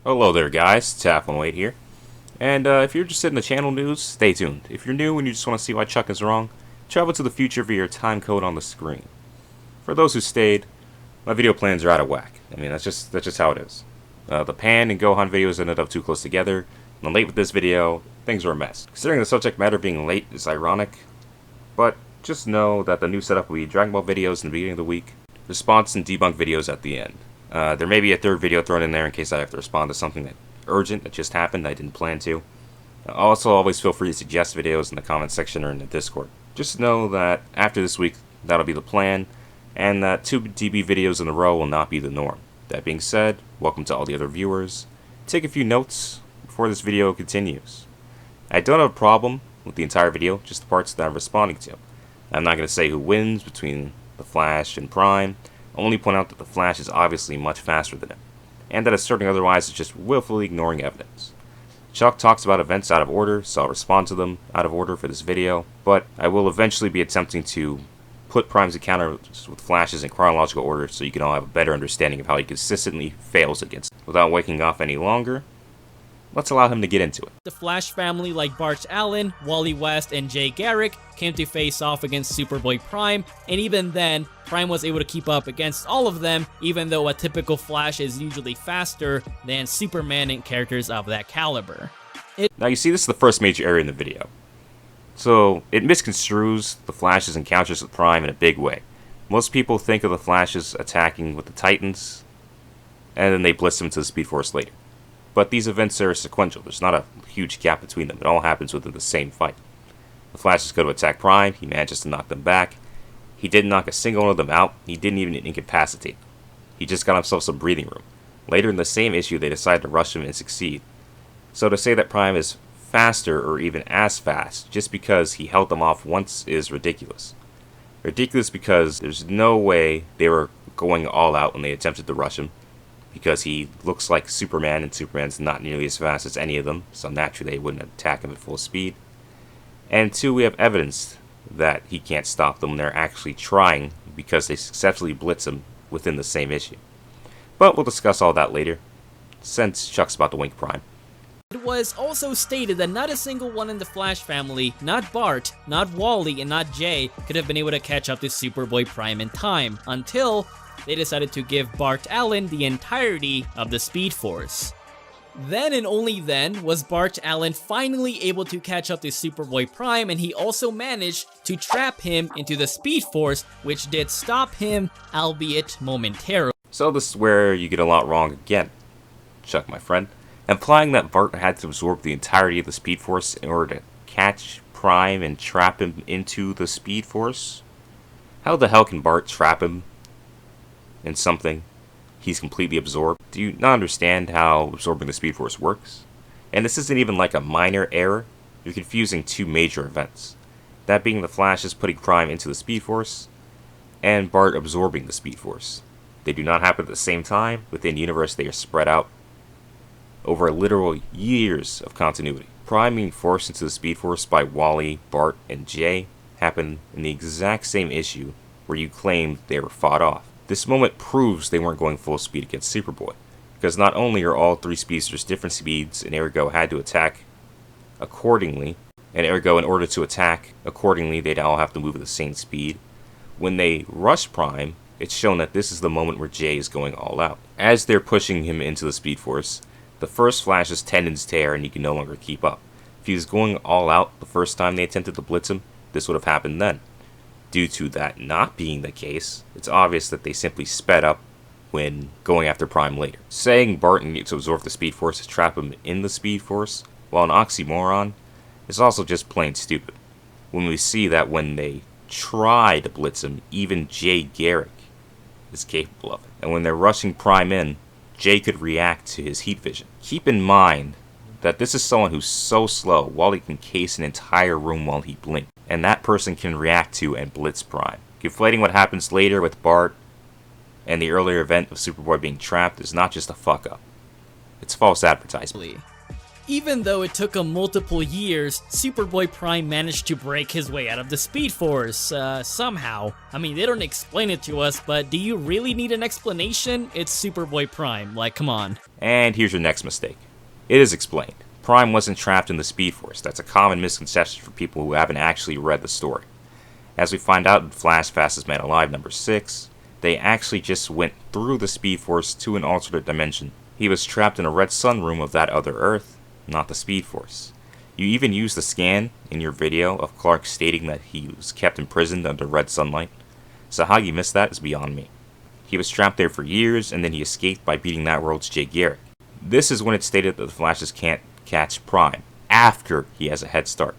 Hello there guys, Tap18 here. And if you're interested in the channel news, stay tuned. If you're new and you just want to see why Chuck is wrong, travel to the future via your time code on the screen. For those who stayed, my video plans are out of whack. I mean, that's just how it is. The Pan and Gohan videos ended up too close together, and late with this video, things were a mess. Considering the subject matter being late is ironic, but just know that the new setup will be Dragon Ball videos in the beginning of the week, response and debunked videos at the end. There may be a third video thrown in there in case I have to respond to something urgent that just happened I didn't plan to. Also, always feel free to suggest videos in the comment section or in the Discord. Just know that after this week, that'll be the plan, and that 2 DB videos in a row will not be the norm. That being said, welcome to all the other viewers. Take a few notes before this video continues. I don't have a problem with the entire video, just the parts that I'm responding to. I'm not going to say who wins between the Flash and Prime. I'll only point out that the Flash is obviously much faster than him, and that asserting otherwise is just willfully ignoring evidence. Chuck talks about events out of order, so I'll respond to them out of order for this video, but I will eventually be attempting to put Prime's encounters with Flashes in chronological order so you can all have a better understanding of how he consistently fails against them. Without waking off any longer, let's allow him to get into it. The Flash family like Bart Allen, Wally West, and Jay Garrick came to face off against Superboy-Prime, and even then, Prime was able to keep up against all of them, even though a typical Flash is usually faster than Superman and characters of that caliber. Now you see, this is the first major error in the video. So, it misconstrues the Flash's encounters with Prime in a big way. Most people think of the Flashes attacking with the Titans, and then they blitz them to the Speed Force later. But these events are sequential. There's not a huge gap between them. It all happens within the same fight. The Flashes go to attack Prime. He manages to knock them back. He didn't knock a single one of them out. He didn't even incapacitate them. He just got himself some breathing room. Later in the same issue, they decide to rush him and succeed. So to say that Prime is faster or even as fast just because he held them off once is ridiculous. Ridiculous because there's no way they were going all out when they attempted to rush him, because he looks like Superman, and Superman's not nearly as fast as any of them, so naturally they wouldn't attack him at full speed. And 2, we have evidence that he can't stop them when they're actually trying, because they successfully blitz him within the same issue. But we'll discuss all that later, since Chuck's about to wink Prime. It was also stated that not a single one in the Flash family, not Bart, not Wally, and not Jay, could have been able to catch up to Superboy-Prime in time, until they decided to give Bart Allen the entirety of the Speed Force. Then and only then was Bart Allen finally able to catch up to Superboy-Prime, and he also managed to trap him into the Speed Force, which did stop him, albeit momentarily. So this is where you get a lot wrong again, Chuck, my friend. Implying that Bart had to absorb the entirety of the Speed Force in order to catch Prime and trap him into the Speed Force? How the hell can Bart trap him in something he's completely absorbed? Do you not understand how absorbing the Speed Force works? And this isn't even like a minor error. You're confusing 2 major events. That being the Flashes putting Prime into the Speed Force, and Bart absorbing the Speed Force. They do not happen at the same time. Within universe, they are spread out over literal years of continuity. Prime being forced into the Speed Force by Wally, Bart, and Jay happened in the exact same issue where you claimed they were fought off. This moment proves they weren't going full speed against Superboy, because not only are all 3 speedsters different speeds, and ergo had to attack accordingly, and ergo in order to attack accordingly they'd all have to move at the same speed. When they rush Prime, it's shown that this is the moment where Jay is going all out. As they're pushing him into the Speed Force, the first Flash's tendons tear and he can no longer keep up. If he was going all out the first time they attempted to blitz him, this would have happened then. Due to that not being the case, it's obvious that they simply sped up when going after Prime later. Saying Bart needs to absorb the Speed Force to trap him in the Speed Force, while an oxymoron, is also just plain stupid. When we see that when they try to blitz him, even Jay Garrick is capable of it. And when they're rushing Prime in, Jay could react to his heat vision. Keep in mind that this is someone who's so slow, Wally can case an entire room while he blinks, and that person can react to and blitz Prime. Conflating what happens later with Bart and the earlier event of Superboy being trapped is not just a fuck up. It's false advertisement. Even though it took him multiple years, Superboy-Prime managed to break his way out of the Speed Force, somehow. I mean, they don't explain it to us, but do you really need an explanation? It's Superboy-Prime, like, come on. And here's your next mistake. It is explained. Prime wasn't trapped in the Speed Force. That's a common misconception for people who haven't actually read the story. As we find out in Flash Fastest Man Alive number 6, they actually just went through the Speed Force to an alternate dimension. He was trapped in a red sun room of that other Earth, not the Speed Force. You even used the scan in your video of Clark stating that he was kept imprisoned under red sunlight. So how you missed that is beyond me. He was trapped there for years, and then he escaped by beating that world's Jay Garrick. This is when it's stated that the Flashes can't catch Prime, after he has a head start.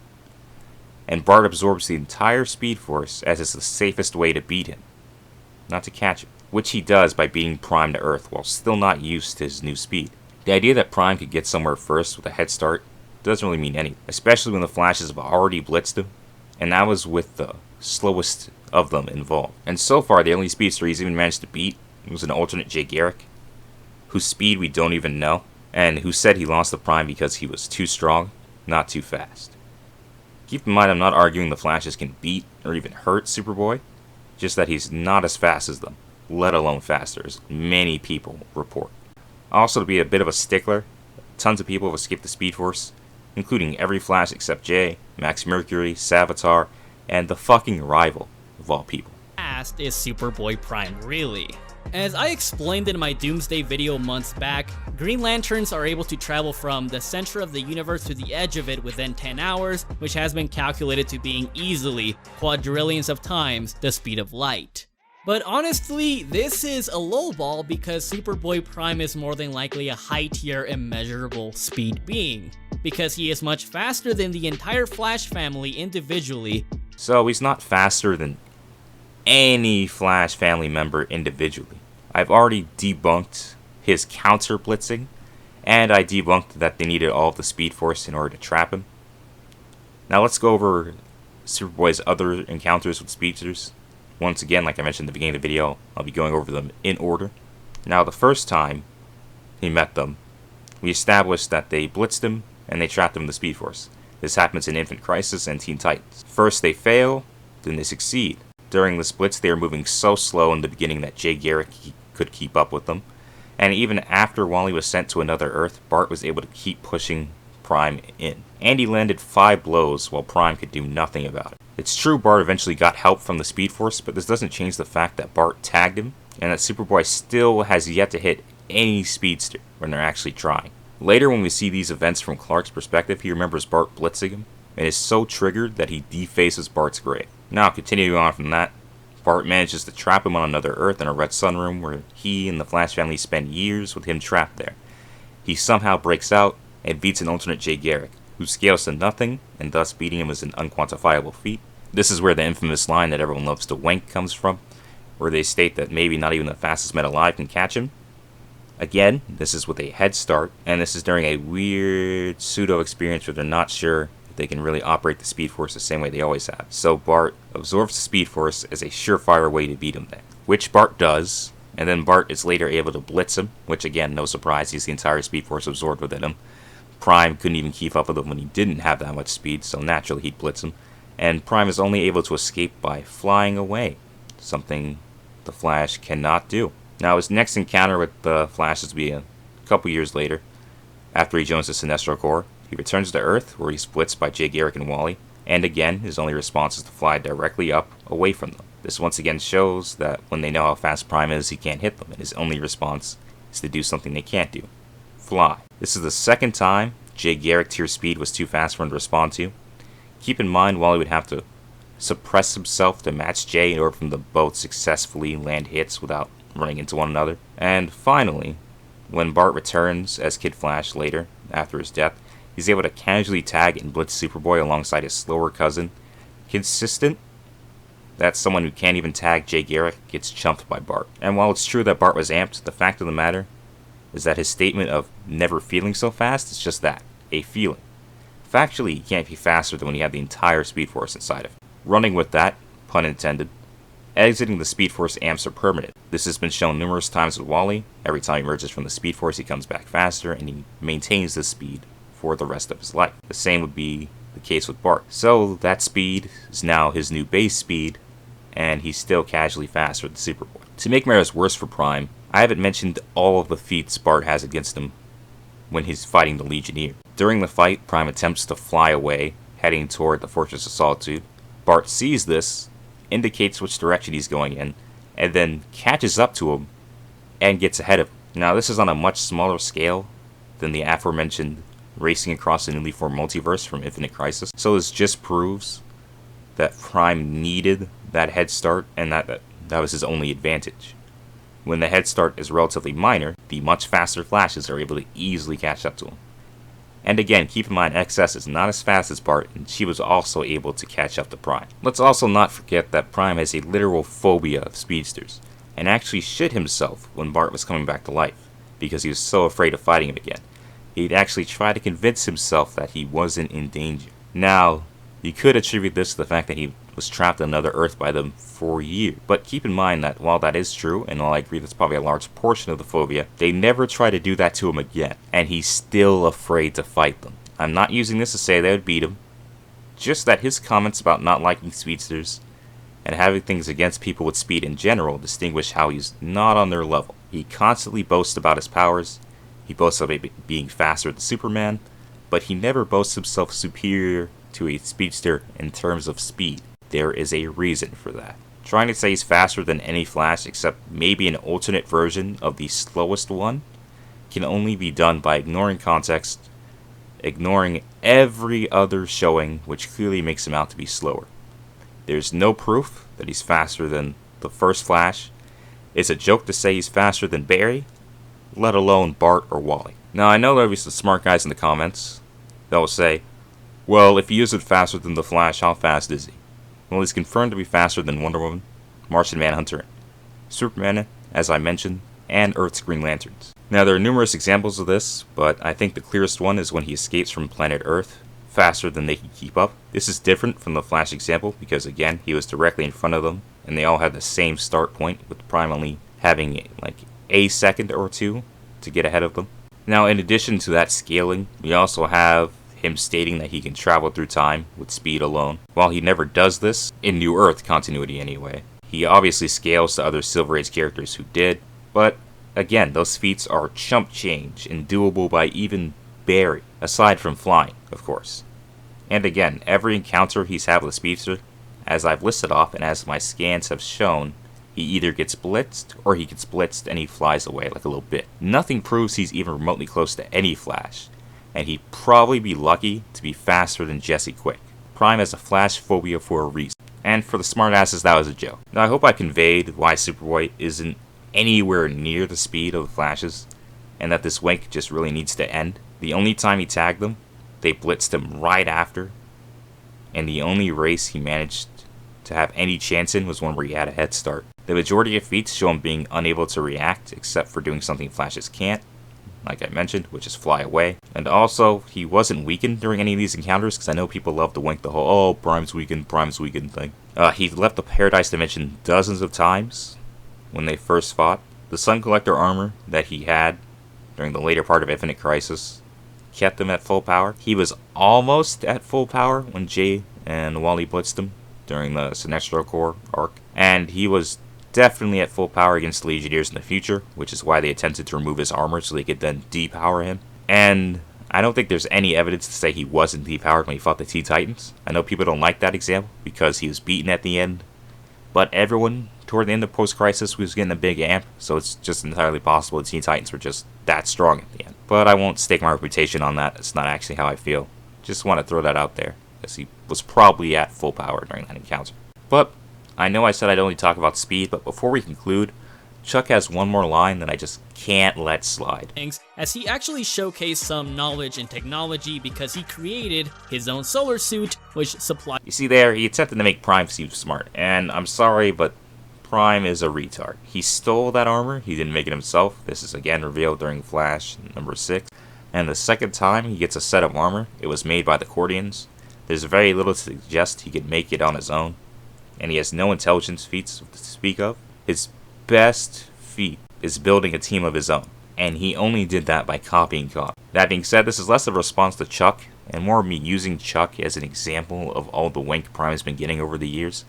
And Bart absorbs the entire Speed Force as it's the safest way to beat him, not to catch him, which he does by beating Prime to Earth while still not used to his new speed. The idea that Prime could get somewhere first with a head start doesn't really mean anything, especially when the Flashes have already blitzed him, and that was with the slowest of them involved. And so far, the only speedster he's even managed to beat was an alternate Jay Garrick, whose speed we don't even know, and who said he lost the Prime because he was too strong, not too fast. Keep in mind, I'm not arguing the Flashes can beat or even hurt Superboy, just that he's not as fast as them, let alone faster, as many people report. Also, to be a bit of a stickler, tons of people have escaped the Speed Force, including every Flash except Jay, Max Mercury, Savitar, and the fucking rival of all people. Fast is Superboy-Prime, really? As I explained in my Doomsday video months back, Green Lanterns are able to travel from the center of the universe to the edge of it within 10 hours, which has been calculated to being easily quadrillions of times the speed of light. But honestly, this is a lowball because Superboy-Prime is more than likely a high-tier immeasurable speed being, because he is much faster than the entire Flash family individually. So he's not faster than any Flash family member individually. I've already debunked his counter blitzing, and I debunked that they needed all of the Speed Force in order to trap him. Now let's go over Superboy's other encounters with Speedsters. Once again, like I mentioned at the beginning of the video, I'll be going over them in order. Now, the first time he met them, we established that they blitzed him and they trapped him in the Speed Force. This happens in Infant Crisis and Teen Titans. First they fail, then they succeed. During the splits, they were moving so slow in the beginning that Jay Garrick could keep up with them. And even after Wally was sent to another Earth, Bart was able to keep pushing Prime in. And he landed 5 blows while Prime could do nothing about it. It's true Bart eventually got help from the Speed Force, but this doesn't change the fact that Bart tagged him, and that Superboy still has yet to hit any speedster when they're actually trying. Later, when we see these events from Clark's perspective, he remembers Bart blitzing him, and is so triggered that he defaces Bart's grave. Now, continuing on from that, Bart manages to trap him on another Earth in a red sun room where he and the Flash family spend years with him trapped there. He somehow breaks out and beats an alternate Jay Garrick, who scales to nothing, and thus beating him is an unquantifiable feat. This is where the infamous line that everyone loves to wank comes from, where they state that maybe not even the fastest man alive can catch him. Again, this is with a head start, and this is during a weird pseudo-experience where they're not sure if they can really operate the Speed Force the same way they always have. So Bart absorbs the Speed Force as a surefire way to beat him there, which Bart does, and then Bart is later able to blitz him, which again, no surprise, he's the entire Speed Force absorbed within him. Prime couldn't even keep up with him when he didn't have that much speed, so naturally he'd blitz him. And Prime is only able to escape by flying away, something the Flash cannot do. Now, his next encounter with the Flash is to be a couple years later, after he joins the Sinestro Corps. He returns to Earth, where he's blitzed by Jay Garrick and Wally, and again, his only response is to fly directly up, away from them. This once again shows that when they know how fast Prime is, he can't hit them, and his only response is to do something they can't do. Fly. This is the second time Jay Garrick tier speed was too fast for him to respond to. Keep in mind, Wally would have to suppress himself to match Jay in order for them to both successfully land hits without running into one another. And finally, when Bart returns as Kid Flash later, after his death, he's able to casually tag and blitz Superboy alongside his slower cousin. Consistent, that someone who can't even tag Jay Garrick gets chumped by Bart. And while it's true that Bart was amped, the fact of the matter is that his statement of never feeling so fast is just that, a feeling. Factually, he can't be faster than when you have the entire Speed Force inside of him. Running with that, pun intended, exiting the Speed Force amps are permanent. This has been shown numerous times with Wally. Every time he emerges from the Speed Force, he comes back faster, and he maintains this speed for the rest of his life. The same would be the case with Bart. So that speed is now his new base speed, and he's still casually faster than Superboy. To make matters worse for Prime, I haven't mentioned all of the feats Bart has against him when he's fighting the Legionnaire. During the fight, Prime attempts to fly away, heading toward the Fortress of Solitude. Bart sees this, indicates which direction he's going in, and then catches up to him and gets ahead of him. Now, this is on a much smaller scale than the aforementioned racing across the newly formed multiverse from Infinite Crisis. So this just proves that Prime needed that head start, and that was his only advantage. When the head start is relatively minor, the much faster Flashes are able to easily catch up to him. And again, keep in mind XS is not as fast as Bart, and she was also able to catch up to Prime. Let's also not forget that Prime has a literal phobia of speedsters, and actually shit himself when Bart was coming back to life, because he was so afraid of fighting him again. He'd actually try to convince himself that he wasn't in danger. Now, you could attribute this to the fact that he was trapped on another Earth by them for years. But keep in mind that while that is true, and while I agree that's probably a large portion of the phobia, they never try to do that to him again, and he's still afraid to fight them. I'm not using this to say they would beat him, just that his comments about not liking speedsters and having things against people with speed in general distinguish how he's not on their level. He constantly boasts about his powers, he boasts about being faster than Superman, but he never boasts himself superior to a speedster in terms of speed. There is a reason for that. Trying to say he's faster than any Flash except maybe an alternate version of the slowest one can only be done by ignoring context, ignoring every other showing which clearly makes him out to be slower. There's no proof that he's faster than the first Flash. It's a joke to say he's faster than Barry, let alone Bart or Wally. Now I know there'll be some smart guys in the comments that will say, well, if he isn't faster than the Flash, how fast is he? Well, he's confirmed to be faster than Wonder Woman, Martian Manhunter, Superman, as I mentioned, and Earth's Green Lanterns. Now, there are numerous examples of this, but I think the clearest one is when he escapes from planet Earth faster than they can keep up. This is different from the Flash example because, again, he was directly in front of them, and they all had the same start point, with Prime only having like a second or two to get ahead of them. Now, in addition to that scaling, we also have him stating that he can travel through time with speed alone. While he never does this, in New Earth continuity anyway, he obviously scales to other Silver Age characters who did, but again, those feats are chump change and doable by even Barry, aside from flying, of course. And again, every encounter he's had with a speedster, as I've listed off and as my scans have shown, he either gets blitzed or he gets blitzed and he flies away like a little bit. Nothing proves he's even remotely close to any Flash, and he'd probably be lucky to be faster than Jesse Quick. Prime has a Flash phobia for a reason. And for the smartasses, that was a joke. Now, I hope I conveyed why Superboy isn't anywhere near the speed of the Flashes, and that this wank just really needs to end. The only time he tagged them, they blitzed him right after, and the only race he managed to have any chance in was one where he had a head start. The majority of feats show him being unable to react, except for doing something Flashes can't, like I mentioned, which is fly away. And also, he wasn't weakened during any of these encounters, because I know people love to wink the whole, oh, Prime's weakened thing. He left the Paradise Dimension dozens of times when they first fought. The Sun Collector armor that he had during the later part of Infinite Crisis kept him at full power. He was almost at full power when Jay and Wally blitzed him during the Sinestro Corps arc. And he was definitely at full power against Legionnaires in the future, which is why they attempted to remove his armor so they could then depower him. And I don't think there's any evidence to say he wasn't depowered when he fought the T-Titans. I know people don't like that example because he was beaten at the end, but everyone toward the end of Post-Crisis was getting a big amp, so it's just entirely possible the T-Titans were just that strong at the end. But I won't stake my reputation on that. It's not actually how I feel. Just want to throw that out there, because he was probably at full power during that encounter. But I know I said I'd only talk about speed, but before we conclude, Chuck has one more line that I just can't let slide. As he actually showcased some knowledge in technology because he created his own solar suit, which supplied... You see there, he attempted to make Prime seem smart, and I'm sorry, but Prime is a retard. He stole that armor, he didn't make it himself. This is again revealed during Flash number 6. And the second time he gets a set of armor, it was made by the Cordians. There's very little to suggest he could make it on his own, and he has no intelligence feats to speak of. His best feat is building a team of his own. and he only did that by copying Cop. That being said, this is less of a response to Chuck, and more of me using Chuck as an example of all the wank Prime has been getting over the years.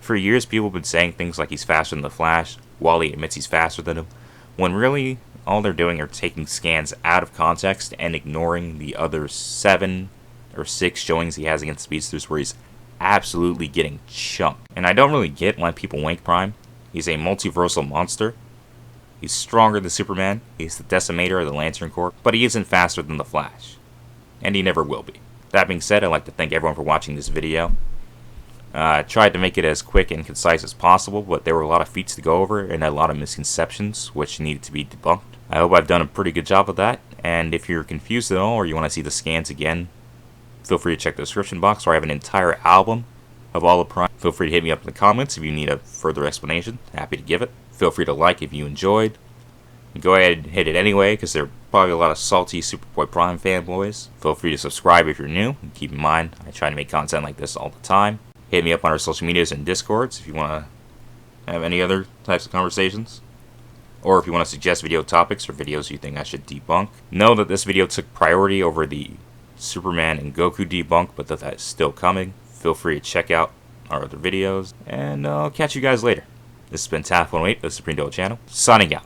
For years, people have been saying things like he's faster than the Flash, Wally admits he's faster than him, when really, all they're doing are taking scans out of context and ignoring the other 7 or 6 showings he has against Speedsters where he's absolutely getting chunked. And I don't really get why people wank Prime. He's a multiversal monster. He's stronger than Superman. He's the decimator of the Lantern Corps. But he isn't faster than the Flash. And he never will be. That being said, I'd like to thank everyone for watching this video. I tried to make it as quick and concise as possible, but there were a lot of feats to go over and a lot of misconceptions which needed to be debunked. I hope I've done a pretty good job of that, and if you're confused at all or you want to see the scans again, feel free to check the description box where I have an entire album of all the Prime. Feel free to hit me up in the comments if you need a further explanation. Happy to give it. Feel free to like if you enjoyed. Go ahead and hit it anyway, because there are probably a lot of salty Superboy-Prime fanboys. Feel free to subscribe if you're new, and keep in mind, I try to make content like this all the time. Hit me up on our social medias and Discords if you want to have any other types of conversations. Or if you want to suggest video topics or videos you think I should debunk. Know that this video took priority over the Superman and Goku debunk, but that is still coming. Feel free to check out our other videos, and I'll catch you guys later. This has been Taff108 of the Supreme Doe channel, signing out.